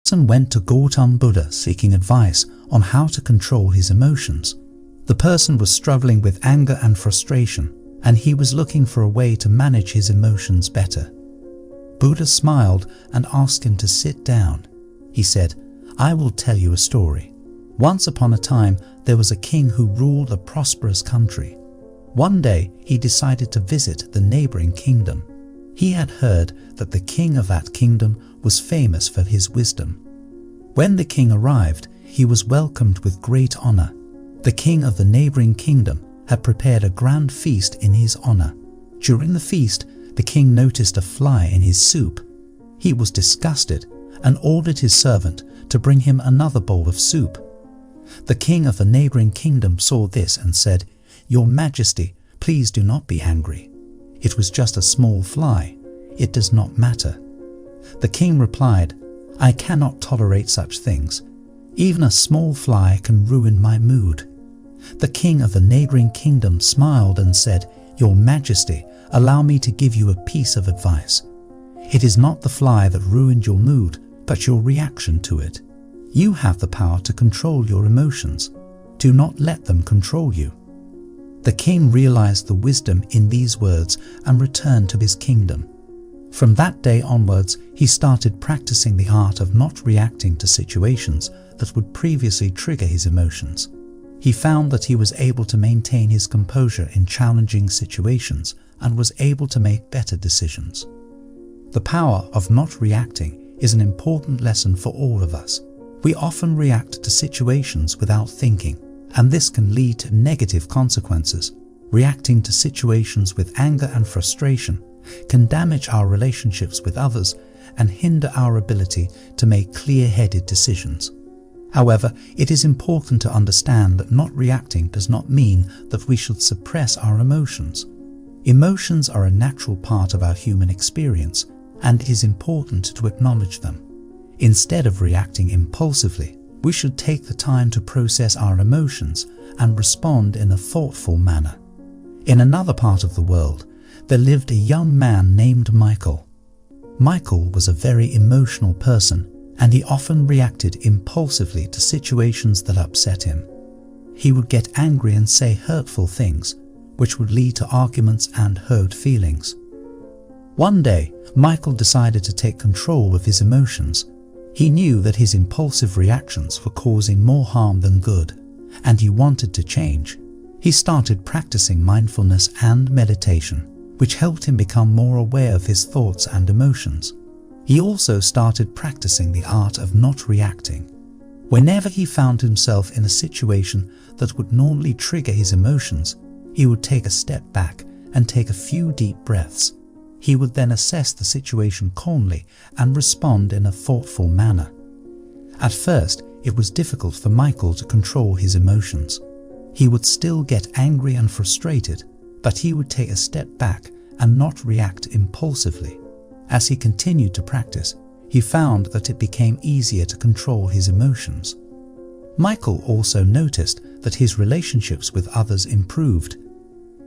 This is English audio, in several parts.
person went to Gautam Buddha seeking advice on how to control his emotions. The person was struggling with anger and frustration, and he was looking for a way to manage his emotions better. Buddha smiled and asked him to sit down. He said, "I will tell you a story. Once upon a time, there was a king who ruled a prosperous country. One day, he decided to visit the neighboring kingdom. He had heard that the king of that kingdom was famous for his wisdom. When the king arrived, he was welcomed with great honor. The king of the neighboring kingdom had prepared a grand feast in his honor. During the feast, the king noticed a fly in his soup. He was disgusted and ordered his servant to bring him another bowl of soup. The king of the neighboring kingdom saw this and said, "Your Majesty, please do not be angry. It was just a small fly. It does not matter." The king replied, "I cannot tolerate such things. Even a small fly can ruin my mood." The king of the neighboring kingdom smiled and said, "Your Majesty, allow me to give you a piece of advice. It is not the fly that ruined your mood, but your reaction to it. You have the power to control your emotions. Do not let them control you." The king realized the wisdom in these words and returned to his kingdom. From that day onwards, he started practicing the art of not reacting to situations that would previously trigger his emotions. He found that he was able to maintain his composure in challenging situations and was able to make better decisions. The power of not reacting is an important lesson for all of us. We often react to situations without thinking, and this can lead to negative consequences. Reacting to situations with anger and frustration can damage our relationships with others and hinder our ability to make clear-headed decisions. However, it is important to understand that not reacting does not mean that we should suppress our emotions. Emotions are a natural part of our human experience, and it is important to acknowledge them. Instead of reacting impulsively, we should take the time to process our emotions and respond in a thoughtful manner. In another part of the world, there lived a young man named Michael. Michael was a very emotional person, and he often reacted impulsively to situations that upset him. He would get angry and say hurtful things, which would lead to arguments and hurt feelings. One day, Michael decided to take control of his emotions. He knew that his impulsive reactions were causing more harm than good, and he wanted to change. He started practicing mindfulness and meditation, which helped him become more aware of his thoughts and emotions. He also started practicing the art of not reacting. Whenever he found himself in a situation that would normally trigger his emotions, he would take a step back and take a few deep breaths. He would then assess the situation calmly and respond in a thoughtful manner. At first, it was difficult for Michael to control his emotions. He would still get angry and frustrated, but he would take a step back and not react impulsively. As he continued to practice, he found that it became easier to control his emotions. Michael also noticed that his relationships with others improved.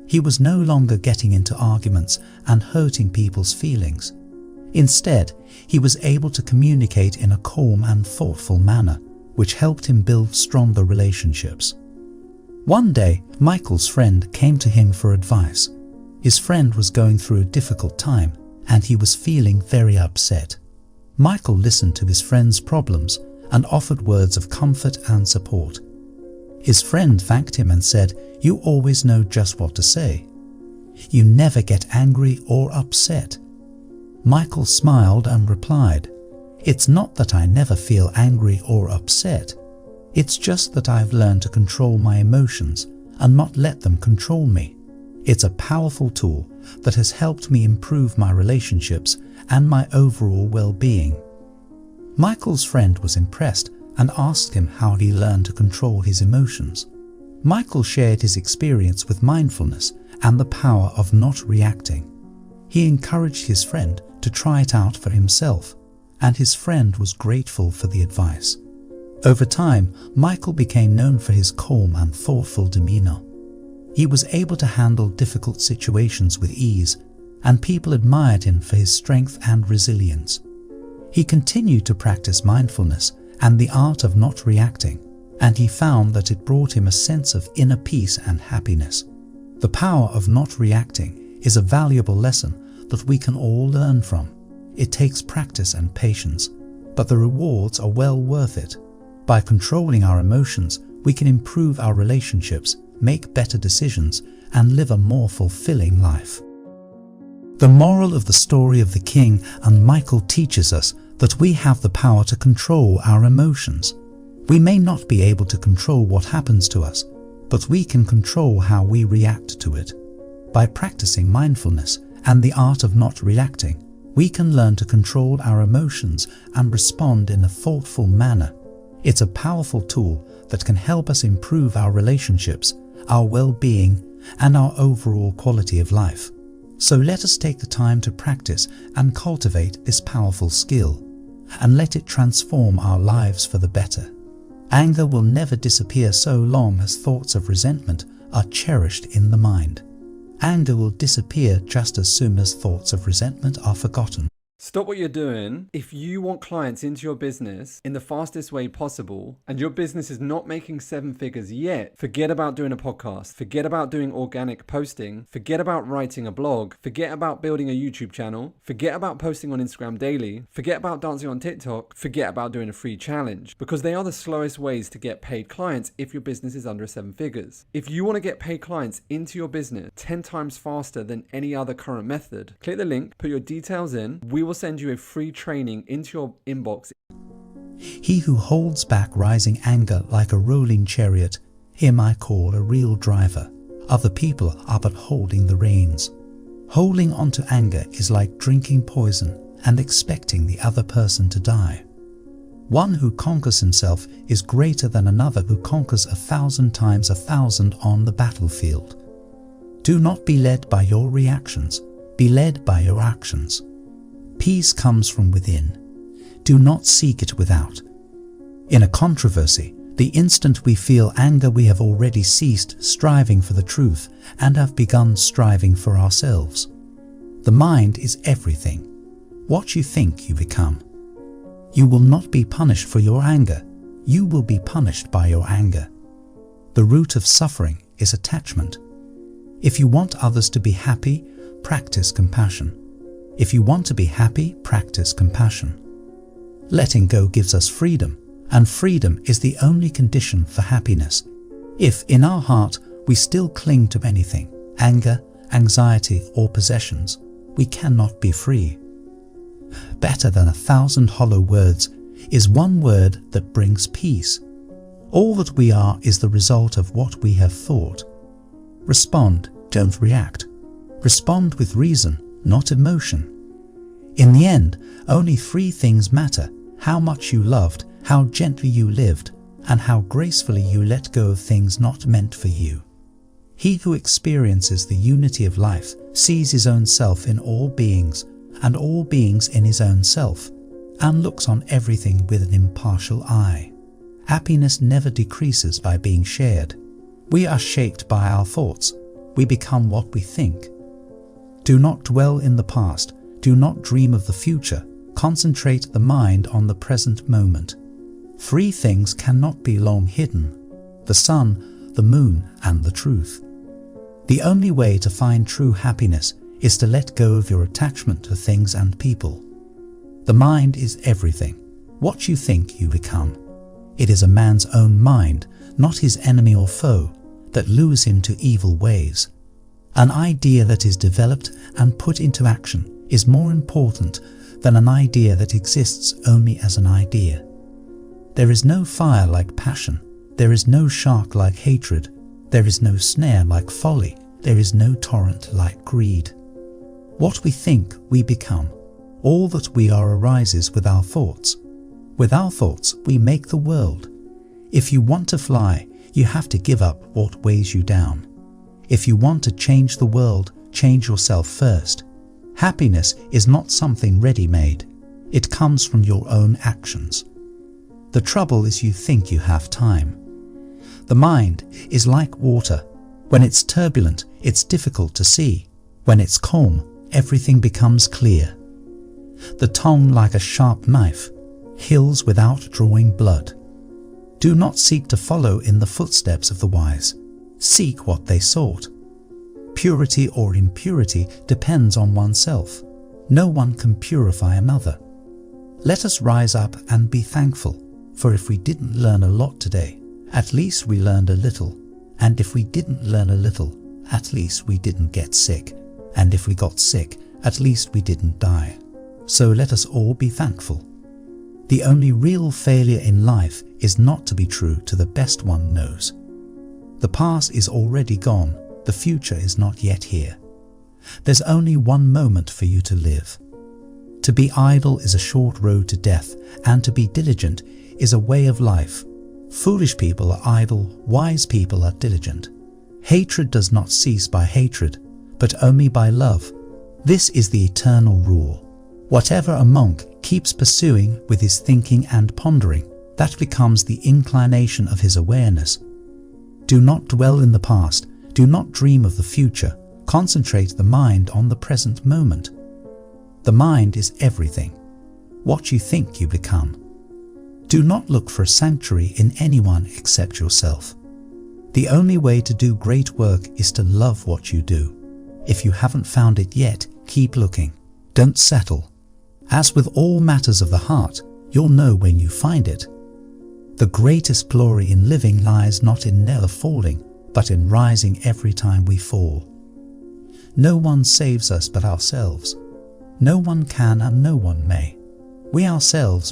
He was no longer getting into arguments and hurting people's feelings. Instead, he was able to communicate in a calm and thoughtful manner, which helped him build stronger relationships. One day, Michael's friend came to him for advice. His friend was going through a difficult time, and he was feeling very upset. Michael listened to his friend's problems and offered words of comfort and support. His friend thanked him and said, "You always know just what to say. You never get angry or upset." Michael smiled and replied, "It's not that I never feel angry or upset. It's just that I've learned to control my emotions and not let them control me. It's a powerful tool that has helped me improve my relationships and my overall well-being." Michael's friend was impressed and asked him how he learned to control his emotions. Michael shared his experience with mindfulness and the power of not reacting. He encouraged his friend to try it out for himself, and his friend was grateful for the advice. Over time, Michael became known for his calm and thoughtful demeanor. He was able to handle difficult situations with ease, and people admired him for his strength and resilience. He continued to practice mindfulness and the art of not reacting, and he found that it brought him a sense of inner peace and happiness. The power of not reacting is a valuable lesson that we can all learn from. It takes practice and patience, but the rewards are well worth it. By controlling our emotions, we can improve our relationships, make better decisions, and live a more fulfilling life. The moral of the story of the king and Michael teaches us that we have the power to control our emotions. We may not be able to control what happens to us, but we can control how we react to it. By practicing mindfulness and the art of not reacting, we can learn to control our emotions and respond in a thoughtful manner. It's a powerful tool that can help us improve our relationships, our well-being, and our overall quality of life. So let us take the time to practice and cultivate this powerful skill, and let it transform our lives for the better. Anger will never disappear so long as thoughts of resentment are cherished in the mind. Anger will disappear just as soon as thoughts of resentment are forgotten. Stop what you're doing. If you want clients into your business in the fastest way possible and your business is not making 7 figures yet, forget about doing a podcast, forget about doing organic posting, forget about writing a blog, forget about building a YouTube channel, forget about posting on Instagram daily, forget about dancing on TikTok, forget about doing a free challenge, because they are the slowest ways to get paid clients if your business is under 7 figures. If you want to get paid clients into your business 10 times faster than any other current method, click the link, put your details in, we will send you a free training into your inbox. He who holds back rising anger like a rolling chariot, him I call a real driver. Other people are but holding the reins. Holding on to anger is like drinking poison and expecting the other person to die. One who conquers himself is greater than another who conquers 1,000 times 1,000 on the battlefield. Do not be led by your reactions, be led by your actions. Peace comes from within. Do not seek it without. In a controversy, the instant we feel anger, we have already ceased striving for the truth and have begun striving for ourselves. The mind is everything. What you think, you become. You will not be punished for your anger. You will be punished by your anger. The root of suffering is attachment. If you want others to be happy, practice compassion. If you want to be happy, practice compassion. Letting go gives us freedom, and freedom is the only condition for happiness. If in our heart we still cling to anything, anger, anxiety, or possessions, we cannot be free. Better than 1,000 hollow words is one word that brings peace. All that we are is the result of what we have thought. Respond, don't react. Respond with reason, not emotion. In the end, only 3 things matter: how much you loved, how gently you lived, and how gracefully you let go of things not meant for you. He who experiences the unity of life sees his own self in all beings, and all beings in his own self, and looks on everything with an impartial eye. Happiness never decreases by being shared. We are shaped by our thoughts. We become what we think. Do not dwell in the past. Do not dream of the future. Concentrate the mind on the present moment. 3 things cannot be long hidden: the sun, the moon, and the truth. The only way to find true happiness is to let go of your attachment to things and people. The mind is everything. What you think, you become. It is a man's own mind, not his enemy or foe, that lures him to evil ways. An idea that is developed and put into action is more important than an idea that exists only as an idea. There is no fire like passion. There is no shark like hatred. There is no snare like folly. There is no torrent like greed. What we think, we become. All that we are arises with our thoughts. With our thoughts, we make the world. If you want to fly, you have to give up what weighs you down. If you want to change the world, change yourself first. Happiness is not something ready-made. It comes from your own actions. The trouble is you think you have time. The mind is like water. When it's turbulent, it's difficult to see. When it's calm, everything becomes clear. the tongue like a sharp knife, heals without drawing blood. Do not seek to follow in the footsteps of the wise. Seek what they sought. Purity or impurity depends on oneself. No one can purify another. Let us rise up and be thankful, for if we didn't learn a lot today, at least we learned a little. And if we didn't learn a little, at least we didn't get sick. And if we got sick, at least we didn't die. So let us all be thankful. The only real failure in life is not to be true to the best one knows. The past is already gone, the future is not yet here. There's only one moment for you to live. To be idle is a short road to death, and to be diligent is a way of life. Foolish people are idle, wise people are diligent. Hatred does not cease by hatred, but only by love. This is the eternal rule. Whatever a monk keeps pursuing with his thinking and pondering, that becomes the inclination of his awareness. Do not dwell in the past, do not dream of the future, concentrate the mind on the present moment. The mind is everything. What you think you become. Do not look for a sanctuary in anyone except yourself. The only way to do great work is to love what you do. If you haven't found it yet, keep looking. Don't settle. As with all matters of the heart, you'll know when you find it. The greatest glory in living lies not in never falling, but in rising every time we fall. No one saves us but ourselves. No one can and no one may. We ourselves